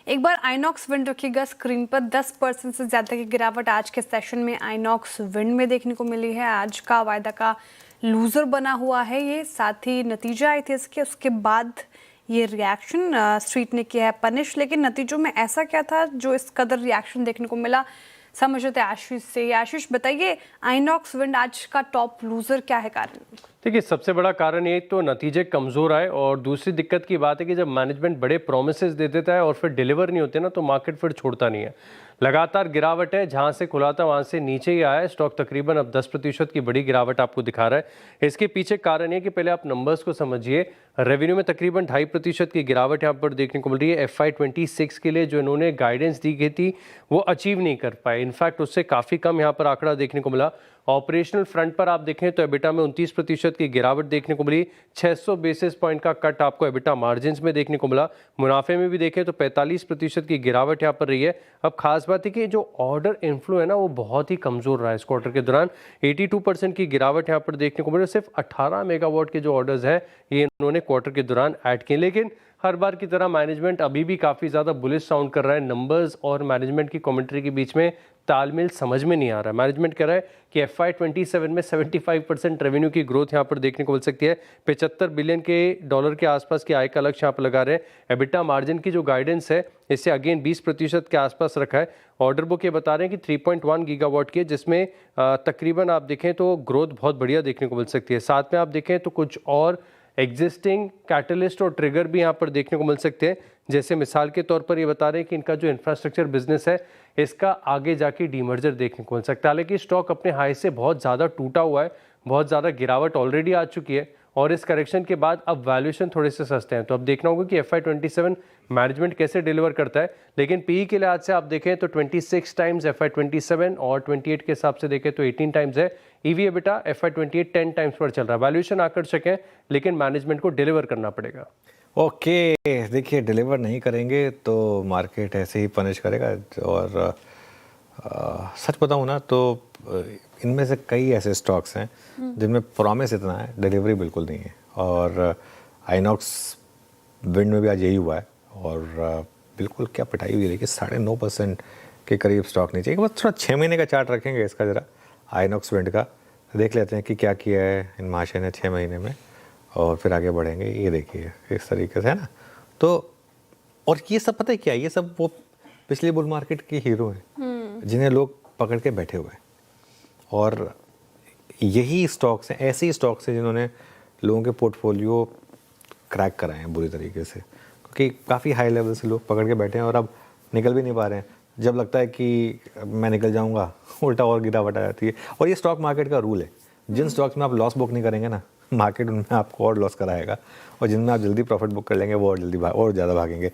एक बार आइनॉक्स विंड रखिएगा स्क्रीन पर। 10% से ज़्यादा की गिरावट आज के सेशन में आइनॉक्स विंड में देखने को मिली है। आज का वायदा का लूज़र बना हुआ है ये। साथ ही नतीजे आए थे इसके, उसके बाद ये रिएक्शन स्ट्रीट ने किया है पनिश। लेकिन नतीजों में ऐसा क्या था जो इस कदर रिएक्शन देखने को मिला, समझते आशीष से। आशीष बताइए, आइनॉक्स विंड आज का टॉप लूज़र क्या है कारण? देखिए, सबसे बड़ा कारण ये तो नतीजे कमज़ोर आए, और दूसरी दिक्कत की बात है कि जब मैनेजमेंट बड़े प्रोमिसेस दे देता है और फिर डिलीवर नहीं होते ना, तो मार्केट फिर छोड़ता नहीं है। लगातार गिरावट है, जहां से खुला था वहां से नीचे ही आया है। स्टॉक तकरीबन अब 10% की बड़ी गिरावट आपको दिखा रहा है। इसके पीछे कारण ये कि पहले आप नंबर्स को समझिए। रेवेन्यू में तकरीबन 2.5% की गिरावट यहाँ पर देखने को मिल रही है। FY26 के लिए जो इन्होंने गाइडेंस दी गई थी वो अचीव नहीं कर पाए, इनफैक्ट उससे काफ़ी कम यहाँ पर आंकड़ा देखने को मिला। ऑपरेशनल फ्रंट पर आप देखें तो एबिटा में 29% की गिरावट देखने को मिली। 600 बेसिस पॉइंट का कट आपको एबिटा मार्जिन्स में देखने को मिला। मुनाफे में भी देखें तो 45% की गिरावट यहाँ पर रही है। अब खास बात है कि जो ऑर्डर इनफ्लो है ना, वो बहुत ही कमज़ोर रहा है इस क्वार्टर के दौरान। 82% की गिरावट यहाँ पर देखने को मिली। सिर्फ 18 मेगावाट के जो ऑर्डर्स है ये इन्होंने क्वार्टर के दौरान ऐड किए। लेकिन हर बार की तरह मैनेजमेंट अभी भी काफ़ी ज़्यादा बुलिश साउंड कर रहा है। नंबर्स और मैनेजमेंट की कमेंट्री के बीच में तालमेल समझ में नहीं आ रहा है। मैनेजमेंट कह रहा है कि FY27 में 75% रेवेन्यू की ग्रोथ यहाँ पर देखने को मिल सकती है। 75 बिलियन के डॉलर के आसपास की आय का लक्ष्य यहाँ पर लगा रहे हैं। एबिटा मार्जिन की जो गाइडेंस है इससे अगेन 20% के आसपास रखा है। ऑर्डर बुक ये बता रहे हैं कि 3.1 गीगावाट की है, जिसमें तकरीबन आप देखें तो ग्रोथ बहुत बढ़िया देखने को मिल सकती है। साथ में आप देखें तो कुछ और एग्जिस्टिंग कैटलिस्ट और ट्रिगर भी यहाँ पर देखने को मिल सकते हैं। जैसे मिसाल के तौर पर ये बता रहे हैं कि इनका जो इंफ्रास्ट्रक्चर बिजनेस है इसका आगे जाके डीमर्जर देखने को मिल सकता है। हालांकि स्टॉक अपने हाई से बहुत ज़्यादा टूटा हुआ है, बहुत ज़्यादा गिरावट ऑलरेडी आ चुकी है, और इस करेक्शन के बाद अब वैल्यूएशन थोड़े से सस्ते हैं। तो अब देखना होगा कि FY27 मैनेजमेंट कैसे डिलीवर करता है। लेकिन पीई के लिहाज से आप देखें तो 26 टाइम्स FY27 और 28 के हिसाब से देखें तो 18 टाइम्स है। ईवी एबिटा FY28 10 टाइम्स पर चल रहा है। वैल्यूएशन आकर्षक है, लेकिन मैनेजमेंट को डिलीवर करना पड़ेगा। ओके, देखिए डिलीवर नहीं करेंगे तो मार्केट ऐसे ही पनिश करेगा। और सच बताऊँ ना तो इनमें से कई ऐसे स्टॉक्स हैं जिनमें प्रॉमिस इतना है, डिलीवरी बिल्कुल नहीं है। और आइनॉक्स विंड में भी आज यही हुआ है। और बिल्कुल क्या पिटाई हुई, देखिए 9.5% के करीब स्टॉक नीचे। एक बार थोड़ा 6 महीने का चार्ट रखेंगे इसका, ज़रा आइनॉक्स विंड का देख लेते हैं कि क्या किया है इन महाशय ने 6 महीने में, और फिर आगे बढ़ेंगे। ये देखिए इस तरीके से है ना। तो और ये सब पता है क्या, ये सब वो पिछले बुल मार्केट के हीरो हैं जिन्हें लोग पकड़ के बैठे हुए हैं। और यही स्टॉक्स हैं, ऐसे ही स्टॉक्स हैं जिन्होंने लोगों के पोर्टफोलियो क्रैक कराए हैं बुरी तरीके से, क्योंकि काफ़ी हाई लेवल से लोग पकड़ के बैठे हैं और अब निकल भी नहीं पा रहे हैं। जब लगता है कि मैं निकल जाऊंगा, उल्टा और गिरावट आ जाती है। और ये स्टॉक मार्केट का रूल है, जिन स्टॉक्स में आप लॉस बुक नहीं करेंगे ना, मार्केट उनमें आपको और लॉस कराएगा, और जिनमें आप जल्दी प्रॉफिट बुक कर लेंगे वो और जल्दी और ज़्यादा भागेंगे।